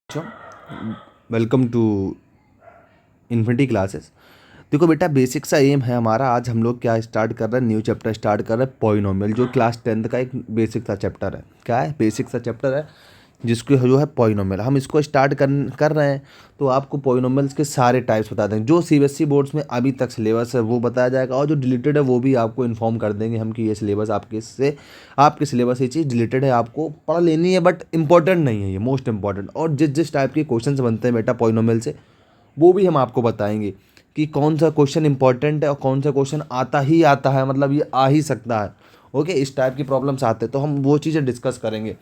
बच्चों, welcome to infinity classes. देखो बेटा, बेसिक सा एम है हमारा। आज हम लोग क्या स्टार्ट कर रहे हैं, न्यू चैप्टर स्टार्ट कर रहे हैं, पॉलिनोमियल, जो क्लास 10th का एक बेसिक सा चैप्टर है। क्या है? बेसिक सा चैप्टर है जिसको जो है पॉलिनोमियल, हम इसको स्टार्ट कर रहे हैं। तो आपको पॉलिनोमियल्स के सारे टाइप्स बता देंगे। जो सीबीएसई बोर्ड्स में अभी तक सिलेबस है वो बताया जाएगा, और जो डिलीटेड है वो भी आपको इन्फॉर्म कर देंगे हम कि ये सिलेबस आपके सिलेबस ये चीज़ डिलीटेड है, आपको पढ़ लेनी है, बट इंपॉर्टेंट नहीं है, ये मोस्ट इंपॉर्टेंट। और जिस जिस टाइप के क्वेश्चन बनते हैं बेटा पॉलिनोमियल से, वो भी हम आपको बताएंगे कि कौन सा क्वेश्चन इंपॉर्टेंट है और कौन सा क्वेश्चन आता ही आता है, मतलब ये आ ही सकता है। ओके, इस टाइप की प्रॉब्लम्स आते हैं, तो हम वो चीज़ें डिस्कस करेंगे।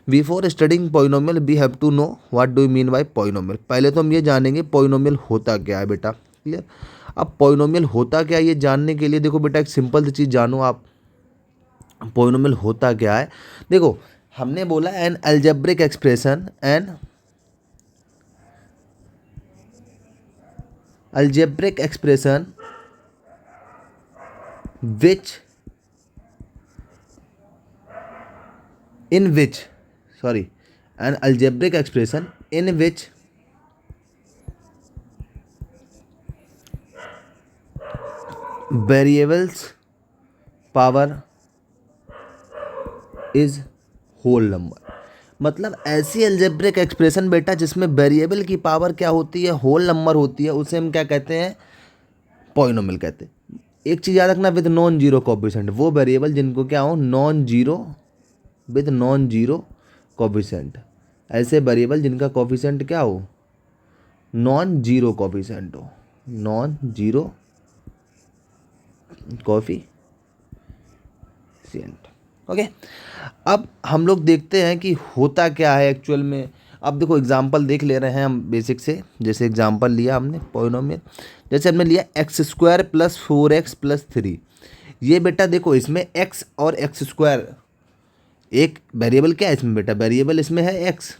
Before studying polynomial we have to know what do you mean by polynomial. पहले तो हम ये जानेंगे पॉलिनोमियल होता क्या है बेटा। क्लियर? अब पॉलिनोमियल होता क्या है ये जानने के लिए देखो बेटा, एक सिंपल सी चीज़ जानो आप, पॉलिनोमियल होता क्या है। देखो, हमने बोला an algebraic expression, an algebraic expression which in which sorry an algebraic expression in which variables power is whole number। मतलब ऐसी अलजेब्रिक एक्सप्रेशन बेटा जिसमें वेरिएबल की पावर क्या होती है, होल नंबर होती है, उसे हम क्या कहते हैं, पॉलिनोमियल कहते हैं। एक चीज़ याद रखना, विद नॉन जीरो कोफिशिएंट, वो वेरिएबल जिनको क्या हो, non zero, with non zero coefficient. ऐसे वेरिएबल जिनका कोफिशिएंट क्या हो, नॉन जीरो कोफिशिएंट हो, नॉन जीरो कोफिशिएंट। ओके, अब हम लोग देखते हैं कि होता क्या है एक्चुअल में। अब देखो एग्जांपल देख ले रहे हैं हम बेसिक से। जैसे एग्जांपल लिया हमने पॉलिनोमियल, जैसे हमने लिया x square plus 4x plus 3। ये बेटा देखो, इसमें x और एक्स स्क्वायर, एक वेरिएबल क्या है इसमें बेटा, वेरिएबल इसमें है x।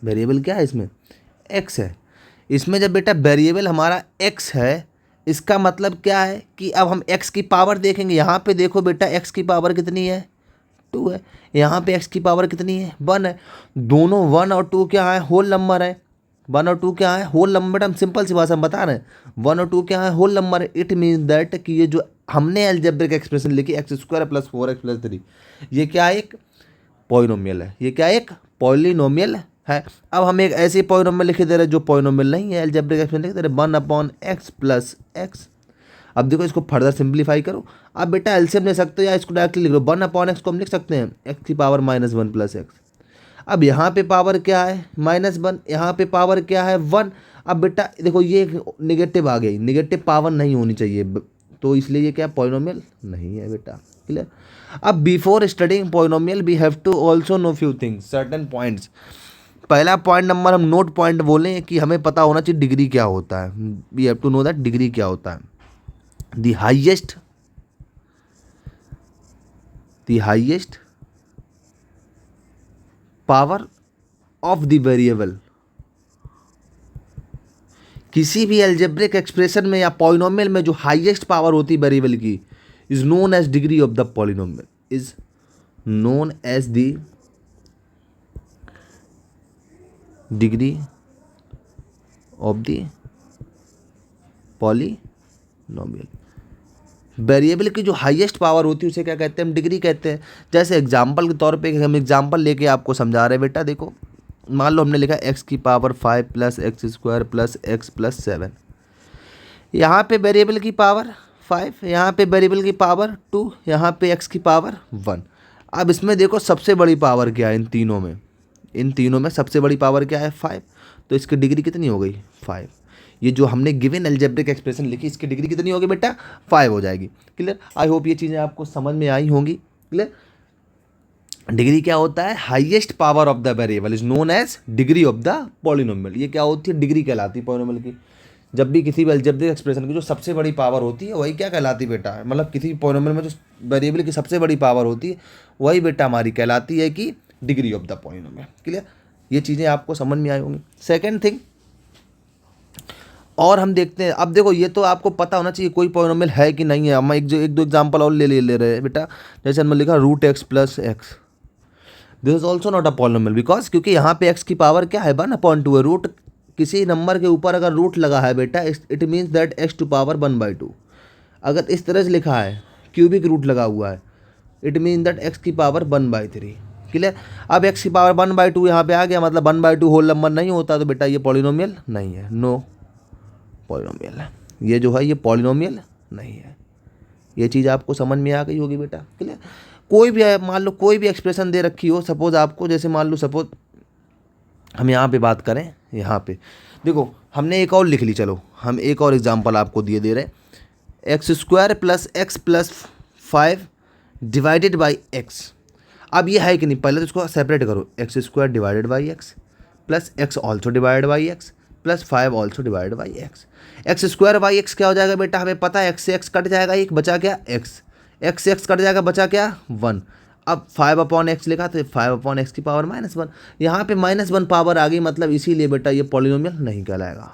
वेरिएबल क्या है इसमें, x है। इसमें जब बेटा वेरिएबल हमारा x है, इसका मतलब क्या है कि अब हम x की पावर देखेंगे। यहाँ पे देखो बेटा, x की पावर कितनी है, 2 है। यहाँ पे x की पावर कितनी है, 1 है। दोनों 1 और 2 क्या है, होल नंबर है। 1 और 2 क्या है, होल नंबर। हम सिंपल सी भाषा में बता रहे हैं, 1 और 2 क्या है, होल नंबर है। इट मीन्स दैट कि ये जो हमने अलजेब्रिक एक्सप्रेशन लिखी x square plus 4x plus 3, ये क्या है, एक पॉलिनोमियल है। ये क्या है, एक पॉलिनोमियल है। अब हम एक ऐसे पॉलिनोमियल लिखे दे रहे जो पॉलिनोमियल नहीं है, अलजेब्रिक एक्सप्रेशन लिख दे रहे 1/x प्लस x। अब देखो इसको फर्दर सिंप्लीफाई करो। अब बेटा एलसीएम ले सकते हो या इसको डायरेक्टली लिख लो, 1/x को हम लिख सकते हैं x की पावर -1 प्लस x। अब यहाँ पे पावर क्या है, -1, यहाँ पे पावर क्या है, 1। अब बेटा देखो ये निगेटिव आ गई, निगेटिव पावर नहीं होनी चाहिए, तो इसलिए ये क्या पॉलिनोमियल नहीं है बेटा। क्लियर? अब before studying polynomial we have to also know few things, certain points. पहला पॉइंट नंबर हम नोट पॉइंट बोलें कि हमें पता होना चाहिए डिग्री क्या होता है। We have to know that degree क्या होता है। The highest power of the variable. किसी भी अलजेब्रिक एक्सप्रेशन में या पॉलिनोमियल में जो हाईएस्ट पावर होती है वेरिएबल की, is known as degree of the polynomial, is known as the degree of the polynomial. Variable की जो हाईएस्ट पावर होती है उसे क्या कहते हैं, हम डिग्री कहते हैं। जैसे एग्जांपल के तौर पे हम एग्जांपल लेके आपको समझा रहे हैं बेटा। देखो मान लो हमने लिखा x की power 5 plus x square plus x plus 7। यहाँ पे वेरिएबल की पावर 5, यहाँ पे वेरिएबल की पावर 2, यहाँ पे x की पावर 1। अब इसमें देखो सबसे बड़ी पावर क्या है, इन तीनों में सबसे बड़ी पावर क्या है, 5। तो इसकी डिग्री कितनी हो गई, 5। ये जो हमने गिवन अलजेब्रिक एक्सप्रेशन लिखी, इसकी डिग्री कितनी होगी बेटा, 5 हो जाएगी। क्लियर? आई होप ये चीज़ें आपको समझ में आई होंगी। क्लियर? डिग्री क्या होता है, highest power of the variable is known as degree of the polynomial. ये क्या होती है, डिग्री कहलाती है पॉलिनोमियल की। जब भी किसी भी अलजेब्रिक एक्सप्रेशन की जो सबसे बड़ी पावर होती है वही क्या कहलाती है बेटा, मतलब किसी भी पॉलिनोमियल में जो वेरिएबल की सबसे बड़ी पावर होती है वही बेटा हमारी कहलाती है कि degree of the polynomial. Clear? ये चीज़ें आपको समझ में आई होंगी। सेकेंड थिंग, और हम देखते हैं। अब देखो ये तो आपको पता होना चाहिए कोई पॉलिनोमियल है कि नहीं है। हम एक दो एग्जांपल और ले रहे हैं बेटा। जैसे हमने लिखा √x plus x। This is also not a polynomial because क्योंकि यहाँ पे एक्स की पावर क्या है 1/2 है। रूट किसी नंबर के ऊपर अगर रूट लगा है बेटा it means that x to power 1/2। अगर इस तरह से लिखा है क्यूबिक रूट लगा हुआ है इट मीन दैट एक्स की पावर 1/3। क्लियर। अब एक्स की पावर 1/2 यहाँ पे आ गया, मतलब 1/2 होल नंबर नहीं होता तो बेटा ये पॉलिनोमियल नहीं है, नो पॉलिनोमियल है। ये जो है ये पॉलिनोमियल नहीं है। ये चीज़ आपको समझ में आ गई होगी बेटा। क्लियर। कोई भी मान लो कोई भी एक्सप्रेशन दे रखी हो, सपोज आपको जैसे मान लो सपोज हम यहाँ पे बात करें, यहाँ पे देखो हमने एक और लिख ली, चलो हम एक और एग्जांपल आपको दे रहे हैं। x² + x + 5 divided by x. अब ये है कि नहीं, पहले तो इसको सेपरेट करो, x² divided by x plus x also divided by x plus 5 also divided by x. x² by x क्या हो जाएगा बेटा, हमें पता है x से x कट जाएगा, एक बचा क्या x से x कट जाएगा, बचा क्या 1। अब 5/x लिखा तो 5/x की पावर -1। यहाँ पे -1 पावर आ गई, मतलब इसीलिए बेटा ये पॉलिनोमियल नहीं कहलाएगा,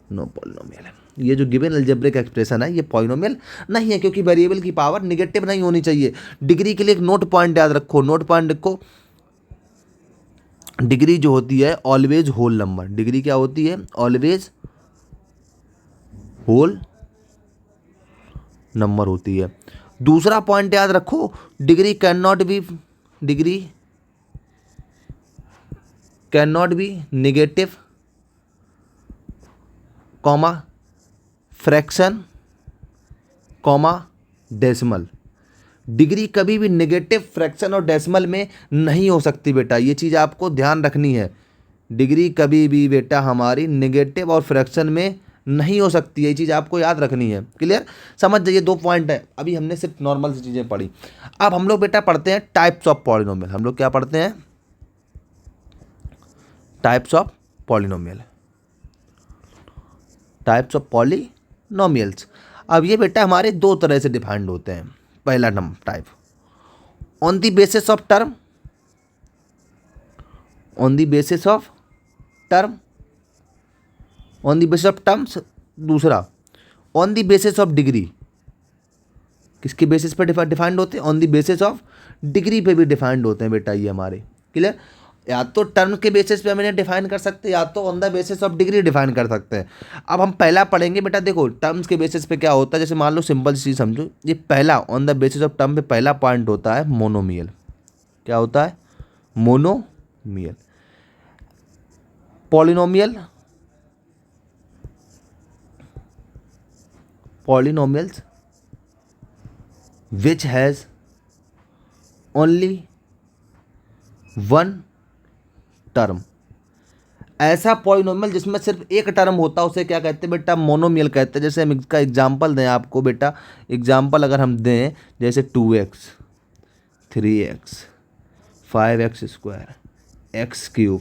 नो पॉलिनोमियल है। ये जो गिवन अलजेब्रिक एक्सप्रेशन है ये पॉलिनोमियल नहीं है, क्योंकि वेरिएबल की पावर निगेटिव नहीं होनी चाहिए। डिग्री के लिए एक नोट पॉइंट याद रखो, नोट पॉइंट रखो, डिग्री जो होती है ऑलवेज होल नंबर। डिग्री क्या होती है, ऑलवेज होल नंबर होती है। दूसरा पॉइंट याद रखो, degree can not be negative comma fraction comma decimal. Degree कभी भी नेगेटिव, फ्रैक्शन और डेसिमल में नहीं हो सकती बेटा, ये चीज़ आपको ध्यान रखनी है। डिग्री कभी भी बेटा हमारी नेगेटिव और फ्रैक्शन में नहीं हो सकती है, ये चीज़ आपको याद रखनी है। क्लियर। समझ जाइए, 2 पॉइंट है। अभी हमने सिर्फ नॉर्मल सी चीज़ें पढ़ी। अब हम लोग बेटा पढ़ते हैं टाइप्स ऑफ पॉलिनोमियल। हम लोग क्या पढ़ते हैं, types of polynomial, types of polynomials. अब ये बेटा हमारे 2 तरह से डिफाइंड होते हैं। पहला number type on the basis of term, on the basis of term, on the basis of terms. दूसरा on the basis of degree. किसके बेसिस पर डिफाइंड होते हैं, on the basis of degree पे भी डिफाइंड होते हैं बेटा ये हमारे। क्लियर। या तो टर्म के बेसिस पे हम इन्हें डिफाइन कर सकते हैं, या तो on the basis of degree define कर सकते हैं। अब हम पहला पढ़ेंगे बेटा, देखो टर्म्स के बेसिस पे क्या होता है। जैसे मान लो सिंपल चीज़ समझो, ये पहला on the basis of term पे पहला पॉइंट होता है मोनोमियल। क्या होता है, monomial. Polynomial, polynomials which has only 1 term. ऐसा पॉलिनोमियल जिसमें सिर्फ एक टर्म होता है उसे क्या कहते हैं बेटा, मोनोमियल कहते हैं। जैसे हम इसका एग्जांपल दें आपको बेटा, एग्जांपल अगर हम दें जैसे 2x 3x 5x², x³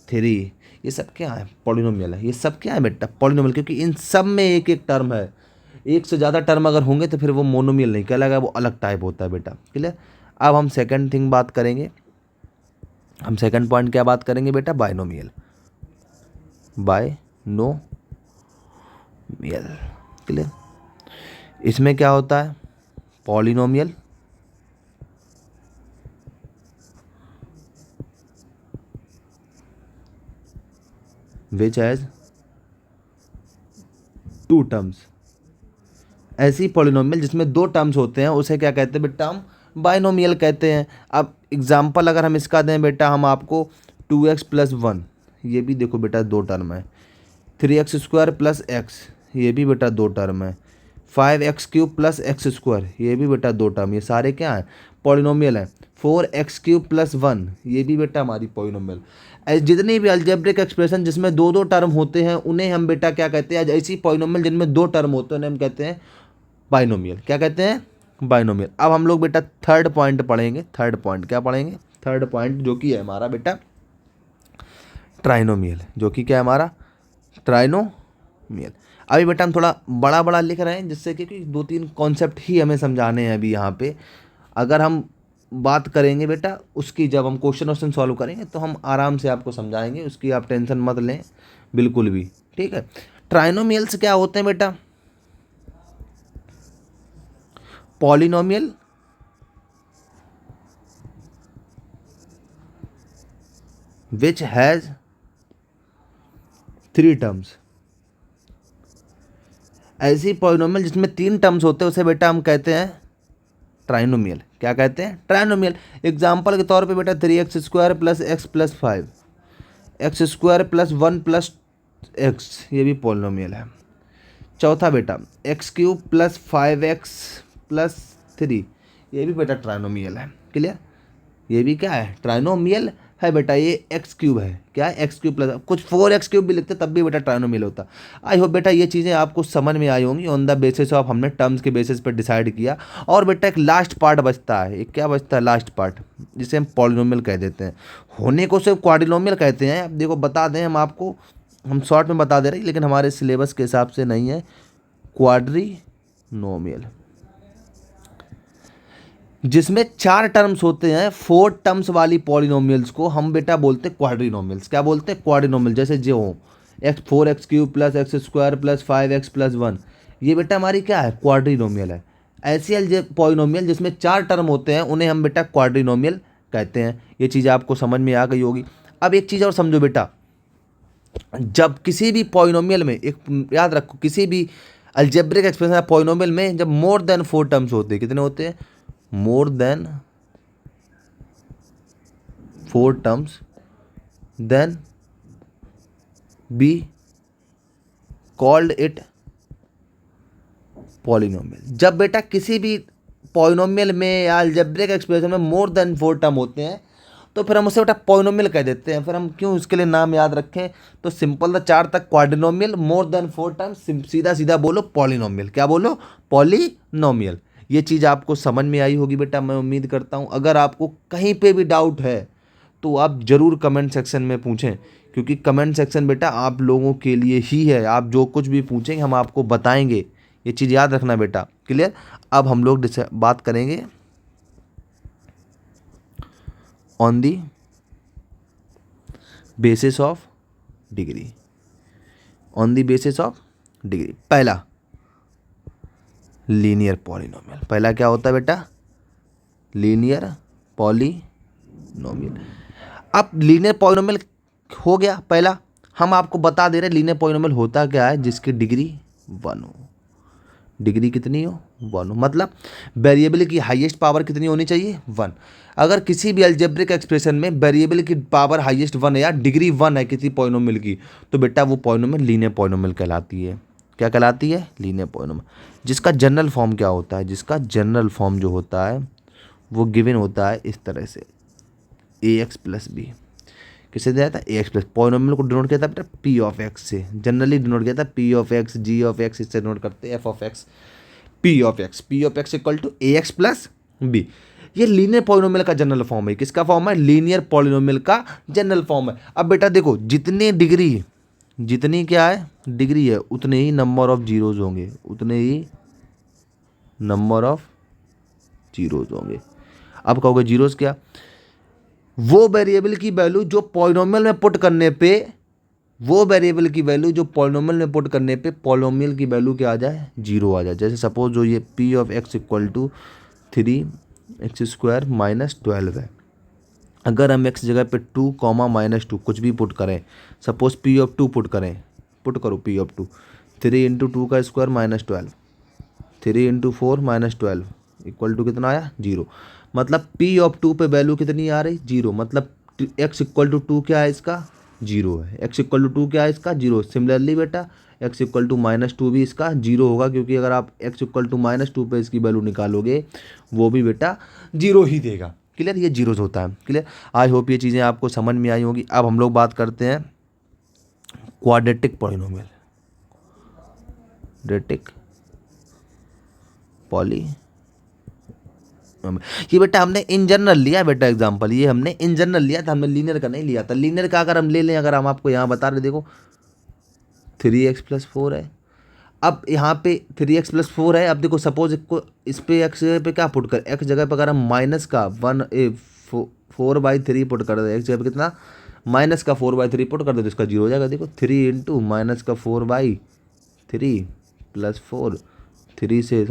3, ये सब क्या है, पॉलिनोमियल है। ये सब क्या है बेटा, पॉलिनोमियल, क्योंकि इन सब में एक एक टर्म है। एक से ज़्यादा टर्म अगर होंगे तो फिर वो मोनोमियल नहीं कहलाएगा, वो अलग टाइप होता है बेटा। क्लियर। अब हम सेकंड थिंग बात करेंगे, हम सेकंड पॉइंट क्या बात करेंगे बेटा, बाइनोमियल, बाइनोमियल। क्लियर। इसमें क्या होता है, पॉलिनोमियल विच हैज 2 टर्म्स। ऐसी पॉलिनोमियल जिसमें 2 टर्म्स होते हैं उसे क्या कहते हैं बेटा, हम बाइनोमियल कहते हैं। अब एग्जांपल अगर हम इसका दें बेटा, हम आपको 2x + 1, ये भी देखो बेटा 2 टर्म है। 3x² + x, ये भी बेटा 2 टर्म है। 5x³ + x², ये भी बेटा 2 टर्म। ये सारे क्या हैं, पॉलिनोमियल हैं। 4x³ + 1, ये भी बेटा हमारी पॉलिनोमियल। जितनी भी अलजेब्रिक एक्सप्रेशन जिसमें 2 टर्म होते हैं उन्हें हम बेटा क्या कहते हैं, ऐसी पॉलिनोमियल जिनमें 2 टर्म होते हैं उन्हें हम कहते हैं बाइनोमियल। क्या कहते हैं, बाइनोमियल। अब हम लोग बेटा थर्ड पॉइंट पढ़ेंगे। थर्ड पॉइंट क्या पढ़ेंगे, थर्ड पॉइंट जो कि है हमारा बेटा ट्राइनोमियल, जो कि क्या है हमारा ट्राइनोमियल। अभी बेटा हम थोड़ा बड़ा बड़ा लिख रहे हैं जिससे कि 2-3 कॉन्सेप्ट ही हमें समझाने हैं अभी यहाँ पे। अगर हम बात करेंगे बेटा उसकी, जब हम क्वेश्चन सॉल्व करेंगे तो हम आराम से आपको समझाएंगे, उसकी आप टेंशन मत लें बिल्कुल भी। ठीक है। ट्राइनोमियल्स क्या होते हैं बेटा, पॉलिनोमियल विच हैज़ 3 टर्म्स। ऐसी पॉलिनोमियल जिसमें 3 टर्म्स होते हैं उसे बेटा हम कहते हैं ट्राइनोमियल। क्या कहते हैं? ट्राइनोमियल। एग्जाम्पल के तौर पे बेटा 3x² plus x plus 5, x² plus 1 plus x, ये भी पॉलिनोमियल है। चौथा बेटा x³ प्लस 5x प्लस 3, ये भी बेटा ट्राइनोमियल है। क्लियर? ये भी क्या है? ट्राइनोमियल है बेटा। ये x³ है। क्या है? x³ प्लस कुछ 4x³ भी लिखते तब भी बेटा ट्राइनोमियल होता। आई होप बेटा ये चीज़ें आपको समझ में आई होंगी। ऑन द बेसिस ऑफ हमने टर्म्स के बेसिस पर डिसाइड किया। और बेटा एक लास्ट पार्ट बचता है। एक क्या बचता है? लास्ट पार्ट, जिसे हम पॉलिनोमियल कह देते हैं। होने को सिर्फ क्वाड्रिनोमियल कहते हैं। अब देखो बता दें हम आपको, हम शॉर्ट में बता दे रहे हैं लेकिन हमारे सिलेबस के हिसाब से नहीं है। क्वाड्रिनोमियल जिसमें 4 टर्म्स होते हैं, 4 टर्म्स वाली पॉलिनोमियल्स को हम बेटा बोलते हैं क्वाड्रिनोमियल्स। क्या बोलते हैं? क्वाड्रिनोमियल। जैसे जो x4x³ plus x² plus 5x plus 1, ये बेटा हमारी क्या है? क्वाड्रिनोमियल है। ऐसी पॉलिनोमियल जिसमें 4 टर्म होते हैं उन्हें हम बेटा क्वाड्रिनोमियल कहते हैं। ये चीज़ आपको समझ में आ गई होगी। अब एक चीज़ और समझो बेटा, जब किसी भी पॉलिनोमियल में, एक याद रखो, किसी भी अलजेब्रिक एक्सप्रेशन या पॉलिनोमियल में जब मोर देन 4 टर्म्स होते हैं, कितने होते हैं? More than 4 terms, then we called it polynomial. जब बेटा किसी भी पॉलिनोमियल में या अलजेब्रिक एक्सप्रेशन में मोर देन 4 टर्म होते हैं तो फिर हम उसे बेटा पॉलिनोमियल कह देते हैं। फिर हम क्यों उसके लिए नाम याद रखें? तो सिंपल था, 4 तक क्वाड्रिनोमियल, मोर देन 4 टाइम्स, सीधा सीधा बोलो पॉलिनोमियल। क्या बोलो? पॉलिनोमियल। ये चीज़ आपको समझ में आई होगी बेटा, मैं उम्मीद करता हूँ। अगर आपको कहीं पे भी डाउट है तो आप ज़रूर कमेंट सेक्शन में पूछें, क्योंकि कमेंट सेक्शन बेटा आप लोगों के लिए ही है। आप जो कुछ भी पूछेंगे हम आपको बताएंगे। ये चीज़ याद रखना बेटा। क्लियर? अब हम लोग बात करेंगे on the basis of degree. On the basis of degree, पहला लीनियर पॉलिनोमियल। पहला क्या होता है बेटा? Linear polynomial. अब लीनियर पॉलिनोमियल हो गया पहला। हम आपको बता दे रहे हैं लीनियर पॉलिनोमियल होता क्या है? जिसकी डिग्री 1 हो। डिग्री कितनी हो? 1 हो। मतलब वेरिएबल की हाईएस्ट पावर कितनी होनी चाहिए? 1। अगर किसी भी अलजेब्रिक एक्सप्रेशन में वेरिएबल की पावर हाईएस्ट 1 है या डिग्री 1 है किसी पॉलिनोमियल की, तो बेटा वो पॉलिनोमियल लीनियर पॉलिनोमियल कहलाती है। क्या कहलाती है? Linear polynomial. जिसका जनरल फॉर्म क्या होता है? जिसका जनरल फॉर्म जो होता है वो गिवन होता है इस तरह से, ax प्लस बी। किससे दिया था? ax plus. पॉलिनोमियल को डिनोट किया था बेटा p ऑफ x से। जनरली डिनोट किया था p of x, g of x, इससे डिनोट करते हैं f of x, p of x equal to ax plus b। ये लीनियर पॉलिनोमियल का जनरल फॉर्म है। किसका फॉर्म है? लीनियर पॉलिनोमियल का जनरल फॉर्म है। अब बेटा देखो, जितनी डिग्री, जितनी क्या है? डिग्री है, उतने ही नंबर ऑफ जीरोज होंगे, उतने ही नंबर ऑफ जीरोज होंगे। अब कहोगे जीरोज क्या? वो वेरिएबल की वैल्यू जो पॉलिनोमियल में पुट करने पे, वो वेरिएबल की वैल्यू जो पॉलिनोमियल में पुट करने पे पॉलिनोमियल की वैल्यू क्या आ जाए? 0 आ जाए। जैसे सपोज जो ये p of x equal to 3x² minus 12 है। अगर हम x जगह पे 2 कॉमा -2 कुछ भी पुट करें, सपोज p ऑफ 2 पुट करें, पुट करो p ऑफ 2, 3 इंटू 2 का square minus 12, 3 into 4 minus 12 equal to कितना आया? 0। मतलब p ऑफ 2 पे वैल्यू कितनी आ रही? 0। मतलब x इक्वल टू 2 क्या है इसका? 0 है। x इक्वल टू 2 क्या है इसका? 0। सिमिलरली बेटा x इक्वल टू -2 भी इसका 0 होगा, क्योंकि अगर आप x इक्वल टू -2 पे इसकी वैल्यू निकालोगे वो भी बेटा 0 ही देगा। क्लियर? ये जीरोज होता है। क्लियर? आई होप ये चीज़ें आपको समझ में आई होगी। अब हम लोग बात करते हैं क्वाड्रेटिक पॉलिनोमियल। क्वाड्रेटिक पॉली, ये बेटा हमने इन जनरल लिया बेटा एग्जांपल, ये हमने इन जनरल लिया था, हमने लीनियर का नहीं लिया था। लीनियर का अगर हम ले लें, अगर हम आपको यहाँ बता रहे, देखो 3x प्लस 4 है। अब यहाँ पे 3x प्लस 4 है। अब देखो सपोज को इस पे x जगह पे क्या पुट कर, x जगह पे अगर हम माइनस का 4/3 पुट कर दे, x जगह पे कितना? माइनस का 4/3 पुट कर दे तो इसका 0 हो जाएगा। देखो 3 इंटू माइनस का 4/3 प्लस 4, 3 से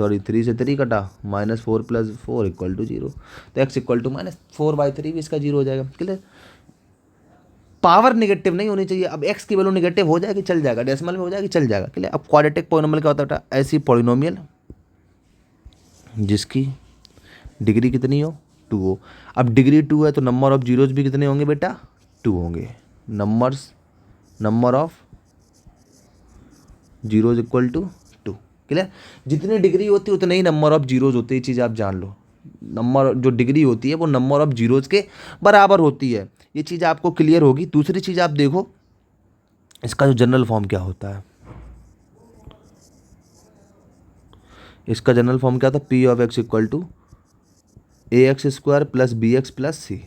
3 कटा, -4 प्लस 4 इक्वल टू 0। तो x इक्वल टू -4/3 भी इसका 0 हो जाएगा। क्लियर? पावर नेगेटिव नहीं होनी चाहिए। अब एक्स की वैल्यू नेगेटिव हो जाएगी चल जाएगा, डेसिमल में हो जाएगी चल जाएगा, क्लियर। अब क्वाड्रेटिक पॉलिनोमियल क्या होता है बेटा, ऐसी पॉलिनोमियल जिसकी डिग्री कितनी हो, 2 हो। अब डिग्री 2 है तो नंबर ऑफ जीरोज भी कितने होंगे बेटा, 2 होंगे। Number of zeros equal to 2, clear. जितनी डिग्री होती है उतने ही नंबर ऑफ जीरोज होते हैं, ये चीज़ आप जान लो। नंबर जो डिग्री होती है वो नंबर ऑफ जीरोज के बराबर होती है, ये चीज़ आपको क्लियर होगी। दूसरी चीज़ आप देखो, इसका जो जनरल फॉर्म क्या होता है, इसका जनरल फॉर्म क्या था, P of x equal to a x square plus b x plus c,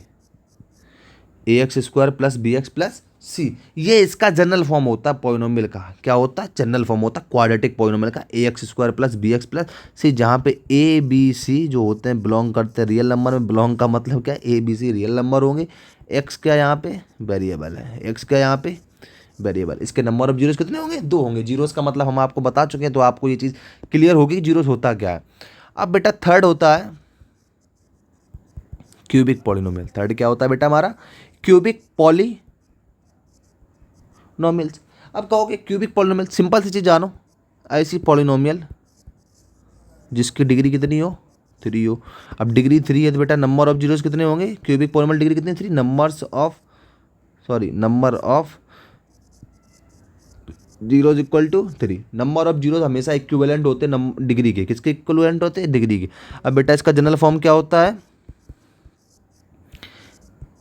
a x square plus b x plus c, ये इसका जनरल फॉर्म होता है पॉलिनोमियल का। क्या होता है, जनरल फॉर्म होता है क्वाड्रेटिक पॉलिनोमियल का, a x square plus b x plus c, जहाँ पे ए बी सी जो होते हैं बिलोंग करते हैं रियल नंबर में। बिलोंग का मतलब क्या है, A B C real number होंगे, एक्स क्या यहाँ पे वेरिएबल है, एक्स क्या यहाँ पे वेरिएबल। इसके नंबर ऑफ जीरोस कितने होंगे, 2 होंगे। जीरोस का मतलब हम आपको बता चुके हैं, तो आपको ये चीज़ क्लियर होगी कि जीरोस होता क्या है। अब बेटा थर्ड होता है क्यूबिक पॉलिनोमियल। थर्ड क्या होता है बेटा हमारा, क्यूबिक पॉलिनोमियल्स। अब कहोगे क्यूबिक पॉलिनोमियल, सिंपल सी चीज़ जानो, ऐसी पॉलिनोमियल जिसकी डिग्री कितनी हो, 3 हो। अब डिग्री 3 है तो बेटा नंबर ऑफ जीरोस कितने होंगे, क्यूबिक पॉलिनोमियल डिग्री कितनी, 3। Number of zeros equal to 3। Number of zeros हमेशा इक्विवेलेंट होते हैं डिग्री के, किसके इक्विवेलेंट होते हैं, डिग्री के। अब बेटा इसका जनरल फॉर्म क्या होता है,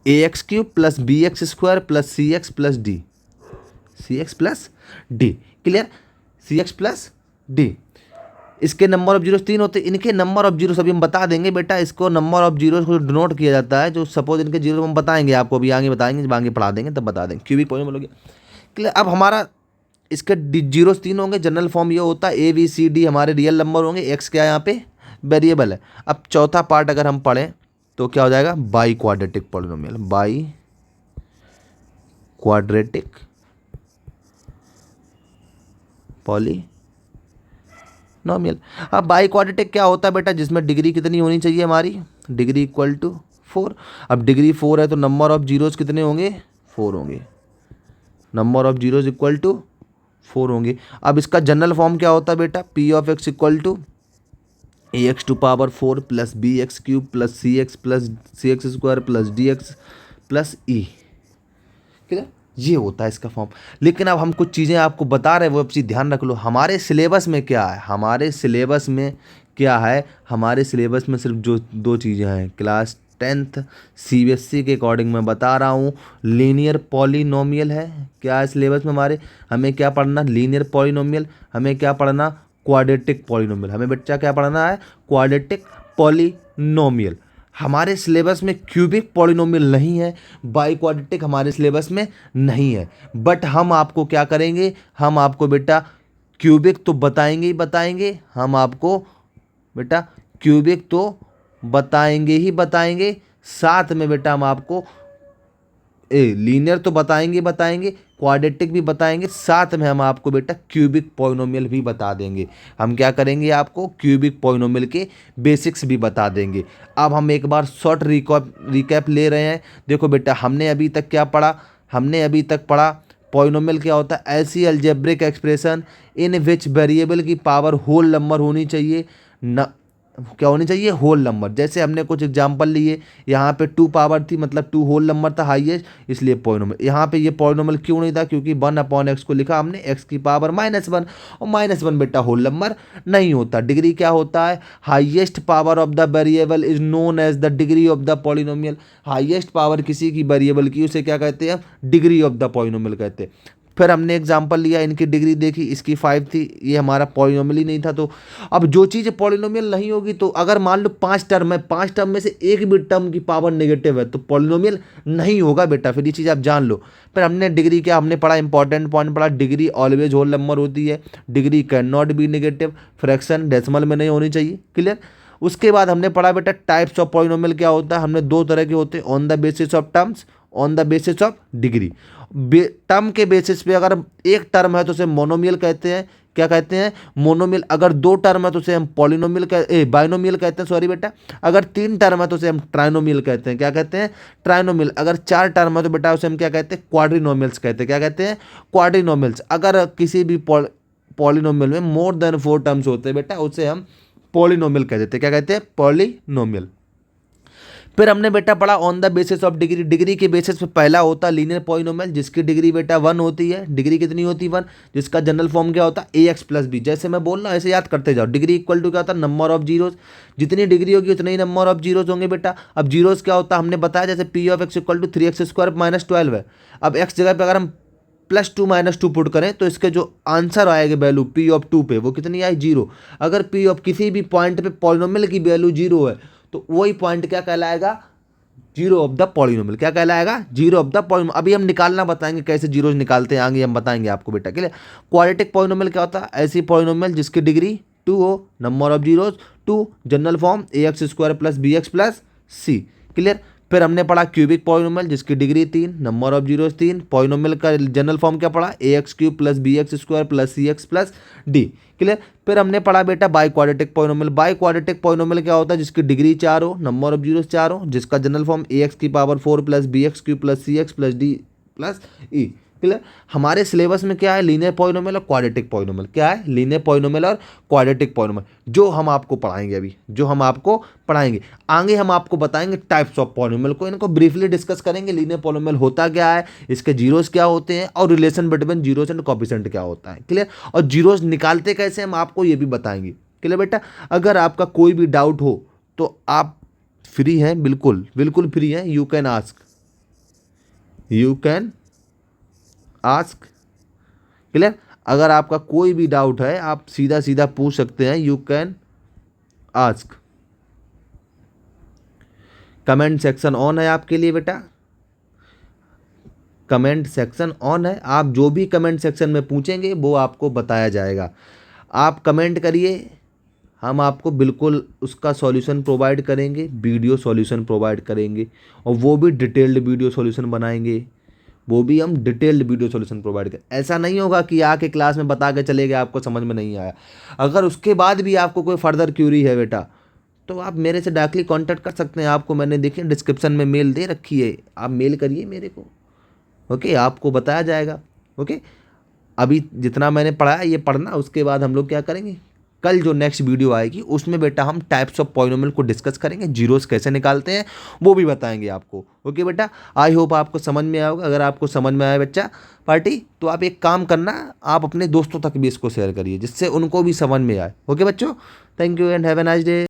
a x cube plus b x square plus c x plus d, c x plus d, clear, c x plus d. इसके नंबर ऑफ जीरोस 3 होते हैं, इनके नंबर ऑफ जीरोस अभी हम बता देंगे बेटा। इसको नंबर ऑफ जीरोस को डिनोट किया जाता है, जो सपोज इनके जीरो हम बताएंगे आपको, अभी आगे बताएंगे, जब आगे पढ़ा देंगे तब बता देंगे। क्यूबिक पॉलिनोमियल हो गया, क्लियर। अब हमारा इसके जीरोस 3 होंगे, जनरल फॉर्म ये होता है ए बी सी डी हमारे रियल नंबर होंगे, एक्स क्या यहाँ पे वेरिएबल है। अब चौथा पार्ट अगर हम पढ़ें तो क्या हो जाएगा, by quadratic polynomial, by quadratic polynomial. अब बाई क्वाड्रेटिक क्या होता है बेटा, जिसमें डिग्री कितनी होनी चाहिए हमारी, डिग्री इक्वल टू 4। अब डिग्री 4 है तो नंबर ऑफ जीरोस कितने होंगे, 4 होंगे। Number of zeros equal to 4 होंगे। अब इसका जनरल फॉर्म क्या होता है बेटा, p of x equal to a x to power 4 plus b x cube plus c x square plus d x plus e, clear, ये होता है इसका फॉर्म। लेकिन अब हम कुछ चीज़ें आपको बता रहे हैं, वो चीज़ ध्यान रख लो। हमारे सिलेबस में क्या है, हमारे सिलेबस में क्या है, हमारे सिलेबस में सिर्फ जो 2 चीज़ें हैं, क्लास 10th सीबीएसई के अकॉर्डिंग मैं बता रहा हूँ, लीनियर पॉलिनोमियल है। क्या है सिलेबस में हमारे, हमें क्या पढ़ना, लीनियर पॉलिनोमियल, हमें क्या पढ़ना, क्वाड्रेटिक पॉलिनोमियल। हमें बच्चा क्या पढ़ना है, क्वाड्रेटिक पॉलिनोमियल। हमारे सिलेबस में क्यूबिक पॉलिनोमियल नहीं है, बाई क्वाड्रेटिक हमारे सिलेबस में नहीं है। बट हम आपको क्या करेंगे, हम आपको बेटा क्यूबिक तो बताएंगे ही बताएंगे, हम आपको बेटा क्यूबिक तो बताएंगे ही बताएंगे, साथ में बेटा हम आपको लीनियर तो बताएंगे, क्वाड्रेटिक भी बताएंगे, साथ में हम आपको बेटा क्यूबिक पॉलिनोमियल भी बता देंगे। हम क्या करेंगे, आपको क्यूबिक पॉलिनोमियल के बेसिक्स भी बता देंगे। अब हम एक बार शॉर्ट रिकैप ले रहे हैं। देखो बेटा हमने अभी तक क्या पढ़ा, हमने अभी तक पढ़ा पॉलिनोमियल क्या होता है, ऐसी algebraic expression in which variable की पावर होल नंबर होनी चाहिए, न क्या होनी चाहिए, होल नंबर। जैसे हमने कुछ एग्जांपल लिए, यहाँ पे 2 पावर थी, मतलब 2 होल नंबर था हाईएस्ट, इसलिए पॉलिनोमियल। यहाँ पे ये पॉलिनोमियल क्यों नहीं था, क्योंकि 1/x को लिखा हमने x की पावर -1, और -1 बेटा होल नंबर नहीं होता। डिग्री क्या होता है, highest power of the variable is known as the degree of the polynomial. Highest power किसी की वेरिएबल की, उसे क्या कहते हैं, डिग्री ऑफ द पॉलिनोमियल कहते हैं। फिर हमने एग्जांपल लिया, इनकी डिग्री देखी, इसकी 5 थी, ये हमारा पॉलिनोमियल ही नहीं था। तो अब जो चीज़ पॉलिनोमियल नहीं होगी, तो अगर मान लो 5 टर्म है, 5 टर्म में से एक भी टर्म की पावर नेगेटिव है, तो पॉलिनोमियल नहीं होगा बेटा। फिर ये चीज़ आप जान लो। फिर हमने डिग्री क्या हमने पढ़ा, इंपॉर्टेंट पॉइंट पढ़ा, डिग्री ऑलवेज होल नंबर होती है, degree can not be negative, fraction decimal में नहीं होनी चाहिए, क्लियर। उसके बाद हमने पढ़ा बेटा टाइप्स ऑफ पॉलिनोमियल क्या होता है, हमने 2 तरह के होते हैं, on the basis of terms, on the basis of degree. Term के बेसिस पे अगर एक टर्म है तो उसे मोनोमियल कहते हैं, क्या कहते हैं, मोनोमियल। अगर 2 टर्म है तो उसे हम पॉलिनोमियल बाइनोमियल कहते हैं, सॉरी बेटा। अगर 3 टर्म है तो उसे हम ट्राइनोमियल कहते हैं, क्या कहते हैं, ट्राइनोमियल। अगर 4 टर्म है तो बेटा उसे हम क्या कहते हैं, क्वाड्रिनोमियल्स कहते हैं, क्या कहते हैं, क्वाड्रिनोमियल्स। अगर किसी भी पॉलिनोमियल में मोर देन 4 टर्म्स होते हैं बेटा, उसे हम पॉलिनोमियल कह देते हैं, क्या कहते हैं, पॉलिनोमियल। फिर हमने बेटा पढ़ा on the basis of degree. Degree के बेसिस पे पहला होता है लीनियर पॉलिनोमियल, जिसकी डिग्री बेटा 1 होती है। डिग्री कितनी होती है, 1, जिसका जनरल फॉर्म क्या होता है, ax प्लस बी। जैसे मैं बोल रहा हूँ ऐसे याद करते जाओ। डिग्री इक्वल टू क्या होता है, नंबर ऑफ जीरोज। जितनी डिग्री होगी उतने ही नंबर ऑफ जीरोज होंगे बेटा। अब जीरोज क्या होता है हमने बताया, जैसे p of x equal to 3x² minus 12 है। अब एक्स जगह पर अगर हम +2 -2 पुट करें तो इसके जो आंसर आएगा वैल्यू पी ऑफ 2 पे, वो कितनी आई, 0। अगर पी ऑफ किसी भी पॉइंट पे पॉलिनोमियल की वैल्यू 0 है तो वही पॉइंट क्या कहलाएगा, जीरो ऑफ द पॉलिनोमियल। क्या कहलाएगा, जीरो ऑफ द पॉलिनोमियल। अभी हम निकालना बताएंगे कैसे जीरोज निकालते हैं, आगे हम बताएंगे आपको बेटा, क्लियर। क्वाड्रेटिक पॉलिनोमियल क्या होता है, ऐसी पॉलिनोमियल जिसकी डिग्री 2 हो, number of zeros 2, general form ax² plus bx plus c, clear. फिर हमने पढ़ा क्यूबिक पॉलिनोमियल जिसकी degree 3, number of zeros 3। Polynomial का जनरल फॉर्म क्या पढ़ा, ax³ plus bx² plus cx plus d, clear. फिर हमने पढ़ा बेटा by quadratic polynomial. By quadratic polynomial क्या होता है, जिसकी डिग्री 4 हो, नंबर ऑफ जीरोज 4 हो, जिसका general form ax⁴ plus bx³ plus cx plus d plus e, clear. हमारे सिलेबस में क्या है, लीनियर पॉलिनोमियल और क्वाड्रेटिक पॉलिनोमियल। क्या है, लीनियर पॉलिनोमियल और क्वाड्रेटिक पॉलिनोमियल, जो हम आपको पढ़ाएंगे अभी, जो हम आपको पढ़ाएंगे। आगे हम आपको बताएंगे टाइप्स ऑफ पॉलिनोमियल को, इनको ब्रीफली डिस्कस करेंगे। लीनियर पॉलिनोमियल होता क्या है, इसके जीरोस क्या होते हैं, और relation between zeros and coefficient क्या होता है, क्लियर। और जीरोस निकालते कैसे हम आपको ये भी बताएंगे, क्लियर बेटा। अगर आपका कोई भी डाउट हो तो आप फ्री हैं, बिल्कुल बिल्कुल फ्री हैं, यू कैन आस्क, क्लियर। अगर आपका कोई भी डाउट है आप सीधा सीधा पूछ सकते हैं, you can ask. Comment section on है आपके लिए बेटा, कमेंट सेक्शन ऑन है। आप जो भी कमेंट सेक्शन में पूछेंगे वो आपको बताया जाएगा। आप कमेंट करिए, हम आपको बिल्कुल उसका सॉल्यूशन प्रोवाइड करेंगे, वीडियो सॉल्यूशन प्रोवाइड करेंगे, और वो भी डिटेल्ड वीडियो सॉल्यूशन बनाएंगे, वो भी हम डिटेल्ड वीडियो सॉल्यूशन प्रोवाइड करें। ऐसा नहीं होगा कि आके क्लास में बता के चले गए, आपको समझ में नहीं आया। अगर उसके बाद भी आपको कोई फर्दर क्यूरी है बेटा तो आप मेरे से डायरेक्टली कांटेक्ट कर सकते हैं। आपको मैंने देखिए डिस्क्रिप्शन में मेल दे रखी है, आप मेल करिए मेरे को, ओके, आपको बताया जाएगा, ओके। अभी जितना मैंने पढ़ा है ये पढ़ना, उसके बाद हम लोग क्या करेंगे, कल जो नेक्स्ट वीडियो आएगी उसमें बेटा हम टाइप्स ऑफ पॉलिनोमियल को डिस्कस करेंगे, जीरोस कैसे निकालते हैं वो भी बताएंगे आपको, ओके बेटा। आई होप आपको समझ में आया होगा। अगर आपको समझ में आया बच्चा पार्टी, तो आप एक काम करना, आप अपने दोस्तों तक भी इसको शेयर करिए जिससे उनको भी समझ में आए, ओके बच्चों। Thank you and have a nice day.